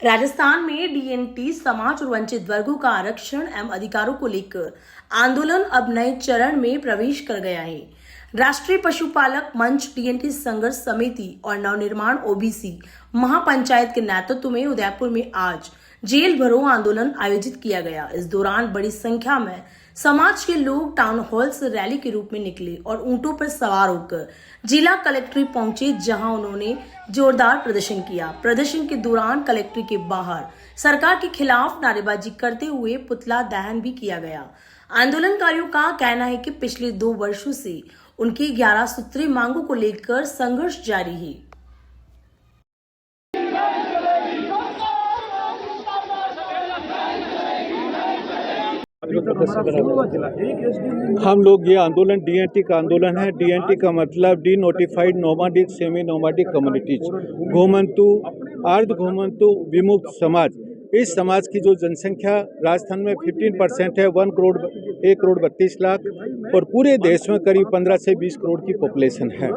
राजस्थान में डीएनटी समाज और वंचित वर्गों का आरक्षण एवं अधिकारों को लेकर आंदोलन अब नए चरण में प्रवेश कर गया है। राष्ट्रीय पशुपालक मंच, डीएनटी संघर्ष समिति और नवनिर्माण ओबीसी महापंचायत के नेतृत्व में उदयपुर में आज जेल भरो आंदोलन आयोजित किया गया। इस दौरान बड़ी संख्या में समाज के लोग टाउन हॉल से रैली के रूप में निकले और ऊंटों पर सवार होकर जिला कलेक्ट्रेट पहुंचे, जहां उन्होंने जोरदार प्रदर्शन किया। प्रदर्शन के दौरान कलेक्ट्रेट के बाहर सरकार के खिलाफ नारेबाजी करते हुए पुतला दहन भी किया गया। आंदोलनकारियों का कहना है कि पिछले 2 वर्षों से उनकी 11 सूत्रीय मांगों को लेकर संघर्ष जारी है। हम लोग ये आंदोलन डीएनटी का आंदोलन है। डीएनटी का मतलब डी नोटिफाइड नोमाडिक सेमी नोमाडिक कम्युनिटीज, घुमंतु, अर्ध घुमंतु, विमुक्त समाज। इस समाज की जो जनसंख्या राजस्थान में 15% है, 1 करोड़ 32 लाख, और पूरे देश में करीब 15 से 20 करोड़ की पॉपुलेशन है।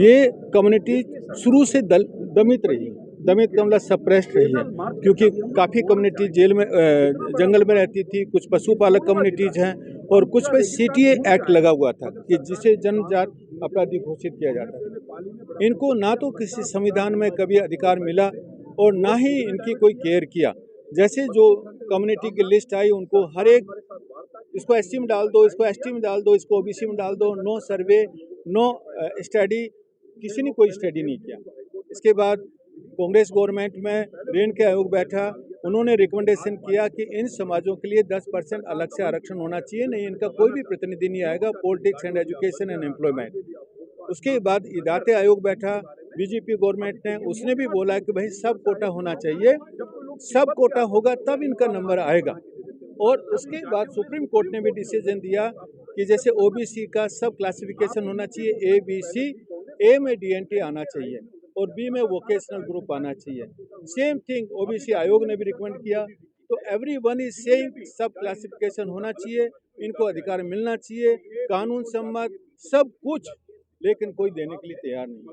ये कम्युनिटी शुरू से दमित रही, दमित का मतलब सप्रेस्ड रही है, क्योंकि काफ़ी कम्युनिटी जेल में जंगल में रहती थी। कुछ पशुपालक कम्युनिटीज़ हैं और कुछ पे सीटीए एक्ट लगा हुआ था कि जिसे जनजात अपराधी घोषित किया जाता था। इनको ना तो किसी संविधान में कभी अधिकार मिला और ना ही इनकी कोई केयर किया। जैसे जो कम्युनिटी की लिस्ट आई, उनको हर एक, इसको एसटी में डाल दो, इसको एसटी में डाल दो, इसको ओबीसी में डाल दो, नो सर्वे, नो स्टडी, किसी ने कोई स्टडी नहीं किया। इसके बाद कांग्रेस गवर्नमेंट में रेन के आयोग बैठा, उन्होंने रिकमेंडेशन किया कि इन समाजों के लिए 10% अलग से आरक्षण होना चाहिए, नहीं इनका कोई भी प्रतिनिधि नहीं आएगा politics and education and employment. उसके बाद इदाते आयोग बैठा बीजेपी गवर्नमेंट ने, उसने भी बोला कि भाई सब कोटा होना चाहिए, सब कोटा होगा तब इनका नंबर आएगा। और उसके बाद सुप्रीम कोर्ट ने भी डिसीजन दिया कि जैसे ओबीसी का सब क्लासिफिकेशन होना चाहिए, ए बी सी, ए में डीएनटी आना चाहिए और बी में वोकेशनल ग्रुप आना चाहिए। सेम थिंग ओबीसी आयोग ने भी रिकमेंड किया। तो एवरीवन इज सेइंग सब क्लासिफिकेशन होना चाहिए, इनको अधिकार मिलना चाहिए, कानून सम्मत सब कुछ, लेकिन कोई देने के लिए तैयार नहीं है।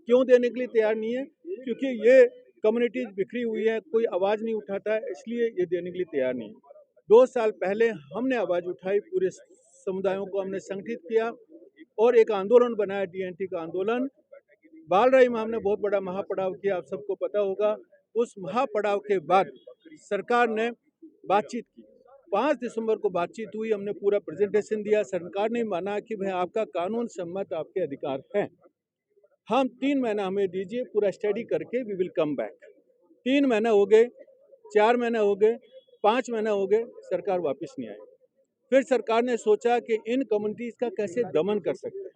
क्यों देने के लिए तैयार नहीं है? क्योंकि ये कम्युनिटीज बिखरी हुई है, कोई आवाज़ नहीं उठाता है, इसलिए ये देने के लिए तैयार नहीं है। 2 साल पहले हमने आवाज़ उठाई, पूरे समुदायों को हमने संगठित किया और एक आंदोलन बनाया, डीएनटी का आंदोलन। बालराई में हमने बहुत बड़ा महापड़ाव किया, आप सबको पता होगा। उस महापड़ाव के बाद सरकार ने बातचीत की, 5 दिसंबर को बातचीत हुई, हमने पूरा प्रेजेंटेशन दिया। सरकार ने माना कि भाई आपका कानून सम्मत आपके अधिकार हैं, हम 3 महीना हमें दीजिए, पूरा स्टडी करके वी विल कम बैक। 3 महीना हो गए, 4 महीना हो गए, 5 महीना हो गए, सरकार वापस नहीं आई। फिर सरकार ने सोचा कि इन कम्युनिटीज़ का कैसे दमन कर सकते हैं।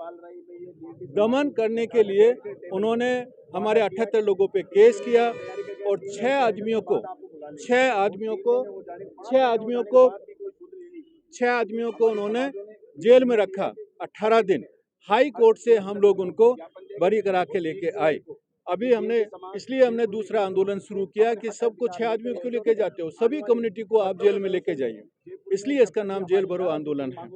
दमन करने के लिए उन्होंने हमारे 78 लोगों पे केस किया और 6 आदमियों को उन्होंने जेल में रखा 18 दिन। हाई कोर्ट से हम लोग उनको बरी करा के लेके आए। अभी हमने दूसरा आंदोलन शुरू किया कि सबको 6 आदमियों को लेके जाते हो, सभी कम्युनिटी को आप जेल में लेके जाइए, इसलिए इसका नाम जेल भरो आंदोलन है।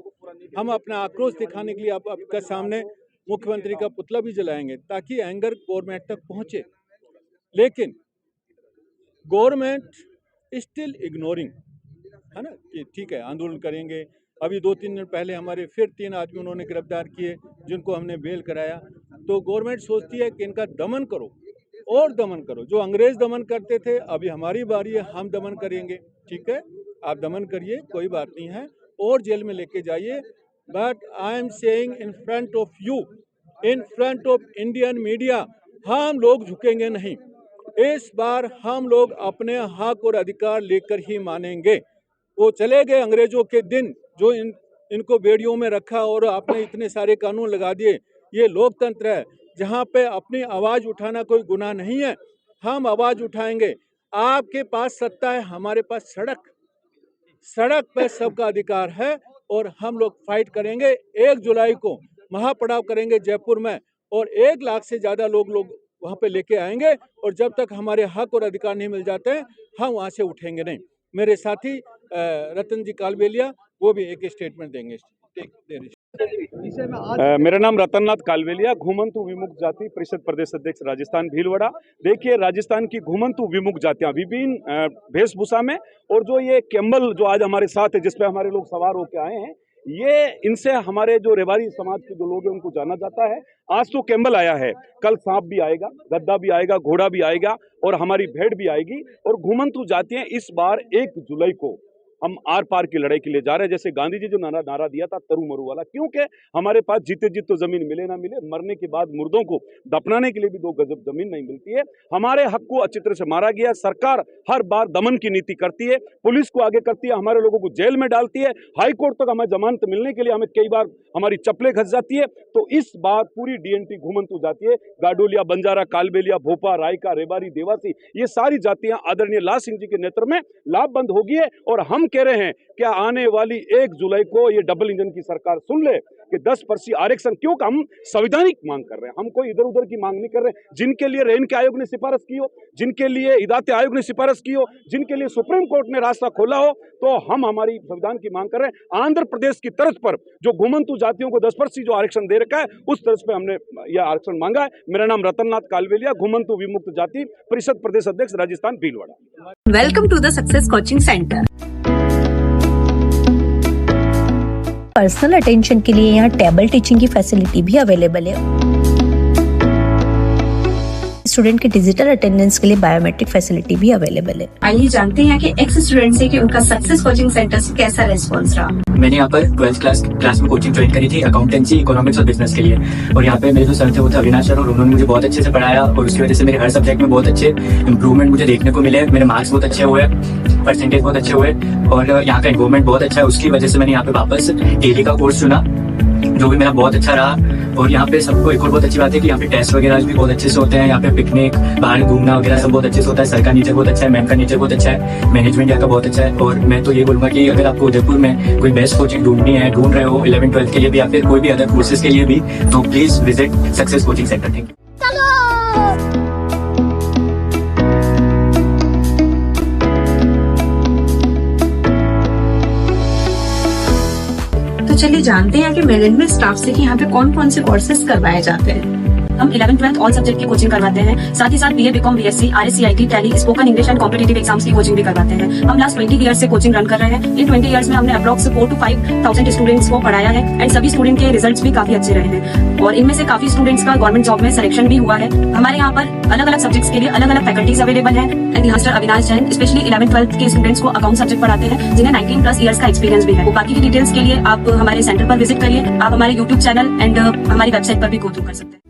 हम अपना आक्रोश दिखाने के लिए आपके सामने मुख्यमंत्री का पुतला भी जलाएंगे ताकि एंगर गवर्नमेंट तक पहुंचे, लेकिन गवर्नमेंट स्टिल इग्नोरिंग, है ना, कि ठीक है आंदोलन करेंगे। अभी 2-3 दिन पहले हमारे फिर 3 आदमी उन्होंने गिरफ्तार किए, जिनको हमने बेल कराया। तो गवर्नमेंट सोचती है कि इनका दमन करो और दमन करो। जो अंग्रेज दमन करते थे, अभी हमारी बारी है, हम दमन करेंगे। ठीक है, आप दमन करिए, कोई बात नहीं है, और जेल में लेके जाइए। But I am saying in front of you, in front of Indian media, हम लोग झुकेंगे नहीं। इस बार हम लोग अपने हक और अधिकार लेकर ही मानेंगे। वो चले गए अंग्रेजों के दिन, जो इनको बेड़ियों में रखा और आपने इतने सारे कानून लगा दिए। ये लोकतंत्र है जहाँ पे अपनी आवाज़ उठाना कोई गुनाह नहीं है। हम आवाज़ उठाएंगे। आपके पास सत्ता है, हमारे पास सड़क पे सबका अधिकार है और हम लोग फाइट करेंगे। 1 जुलाई को महापड़ाव करेंगे जयपुर में और 1 लाख से ज़्यादा लोग वहाँ पे लेके आएंगे, और जब तक हमारे हक और अधिकार नहीं मिल जाते हैं, हम वहाँ से उठेंगे नहीं। मेरे साथी रतन जी कालबेलिया, वो भी एक स्टेटमेंट देंगे। मेरा नाम रतननाथ कालवेलिया, घुमंतु विमुक्त जाति परिषद प्रदेश अध्यक्ष राजस्थान भीलवाड़ा। देखिए, राजस्थान की घुमंतु विमुक्त जातियां विभिन्न वेशभूषा में, और जो ये कैम्बल जो आज हमारे साथ है, जिसपे हमारे लोग सवार होकर आए हैं, ये इनसे हमारे जो रेवाड़ी समाज के जो लोग हैं उनको जाना जाता है। आज तो कैम्बल आया है, कल सांप भी आएगा, गद्दा भी आएगा, घोड़ा भी आएगा और हमारी भेड़ भी आएगी। और घुमंतु जातियां इस बार 1 जुलाई को हम आर पार की लड़ाई के लिए जा रहे हैं। जैसे गांधी जी जो नारा दिया था तरु मरु वाला, क्योंकि हमारे पास जीते जीत तो जमीन मिले ना मिले, मरने के बाद मुर्दों को दफनाने के लिए भी 2 गजब जमीन नहीं मिलती है। हमारे हक को अच्छी तरह से मारा गया। सरकार हर बार दमन की नीति करती है, पुलिस को आगे करती है, हमारे लोगों को जेल में डालती है, हाई कोर्ट तक हमें जमानत मिलने के लिए हमें कई बार हमारी चप्पलें घस जाती है। तो इस बार पूरी डीएनटी घुमंतु जाती है, गाडोलिया, बंजारा, कालबेलिया, भोपा, रायका, रेबारी, देवासी, ये सारी जातियां आदरणीय लाल सिंह जी के नेतृत्व में लाभबंद होगी है। और हम कह रहे हैं क्या आने वाली 1 जुलाई को ये डबल इंजन की सरकार सुन ले कि 10% आरक्षण, क्योंकि हम संवैधानिक मांग कर रहे हैं, हम कोई इधर उधर की मांग नहीं कर रहे। जिनके लिए रेणके आयोग ने सिफारिश की हो, जिनके लिए हिदायत आयोग ने सिफारिश की हो, जिनके लिए सुप्रीम कोर्ट ने रास्ता खोला हो, तो हम हमारी संविधान की मांग कर रहे हैं। आंध्र प्रदेश की तर्ज पर जो घुमंतु जातियों को 10% जो आरक्षण दे रखा है, उस तर्ज पे हमने यह आरक्षण मांगा है। मेरा नाम रतननाथ कालवेलिया, घुमंतु विमुक्त जाति परिषद प्रदेश अध्यक्ष Rajasthan Bhilwara. Welcome to the success coaching centre. Personal attention के लिए यहाँ टेबल टीचिंग की फैसिलिटी भी अवेलेबल है। स्टूडेंट के डिजिटल अटेंडेंस के लिए बायोमेट्रिक फैसिलिटी भी अवेलेबल है। आइए जानते हैं कि एक्स स्टूडेंट से कि उनका सक्सेस कोचिंग सेंटर से कैसा रेस्पॉन्स रहा। मैंने यहाँ पर 12th क्लास में कोचिंग ज्वाइन करी थी, अकाउंटेंसी, इकोनॉमिक्स और बिजनेस के लिए। और यहाँ पे मेरे जो सर थे वो थे अविनाश सर, और उन्होंने मुझे बहुत अच्छे से पढ़ाया और उसकी वजह से मेरे हर सब्जेक्ट में बहुत अच्छे इंप्रूवमेंट मुझे देखने को मिले। मेरे मार्क्स बहुत अच्छे हुए, परसेंटेज बहुत अच्छे हुए और यहाँ का एनवायरमेंट बहुत अच्छा है। उसकी वजह से मैंने यहाँ पे वापस डेली का कोर्स चुना, जो भी मेरा बहुत अच्छा रहा। और यहाँ पे सबको एक और बहुत अच्छी बात है कि यहाँ पे टेस्ट वगैरह भी बहुत अच्छे से होते हैं। यहाँ पे पिकनिक, बाहर घूमना वगैरह सब बहुत अच्छे से होता है। सर का नेचर बहुत अच्छा है, मैम का नेचर बहुत अच्छा है, मैनेजमेंट यहाँ का बहुत अच्छा है। और मैं तो ये बोलूंगा कि अगर आपको उदयपुर में कोई बेस्ट कोचिंग ढूंढनी है, ढूंढ रहे हो 11th-12th के लिए भी या फिर कोई भी अदर कोर्सेज के लिए भी, तो please visit success coaching centre. Thank you. तो चलिए जानते हैं कि मैनेजमेंट स्टाफ से कि यहाँ पे कौन कौन से कोर्सेज करवाए जाते हैं। हम 11th-12th ऑल सब्जेक्ट की कोचिंग करवाते हैं, साथ ही साथ BA, BCom, BSc, RSCIT, tally, spoken English and competitive exams की कोचिंग भी करवाते हैं। हम लास्ट 20 ईयर्स से कोचिंग रन कर रहे हैं। इन 20 ईयर्स में हमने अप्रॉक्स 4 to 5,000 स्टूडेंट्स को पढ़ाया है एंड सभी स्टूडेंट के रिजल्ट्स भी काफी अच्छे रहे हैं और इनमें से काफी स्टूडेंट्स का गवर्नमेंट जॉब में सिलेक्शन भी हुआ है। हमारे यहाँ पर अलग अलग सब्जेक्ट्स के लिए अलग अलग फैकल्टीज अवेलेबल है and master Avinash Jain specially 11th-12th के स्टूडेंट्स को अकाउंट सब्जेक्ट पढ़ाते हैं, जिन्हें 19+ ईयर्स का एक्सपीरियंस भी है। वो बाकी की डिटेल्स के लिए आप हमारे सेंटर पर विजिट करिए, आप हमारे यूट्यूब चैनल एंड हमारी वेबसाइट पर भी गो थ्रू कर सकते हैं।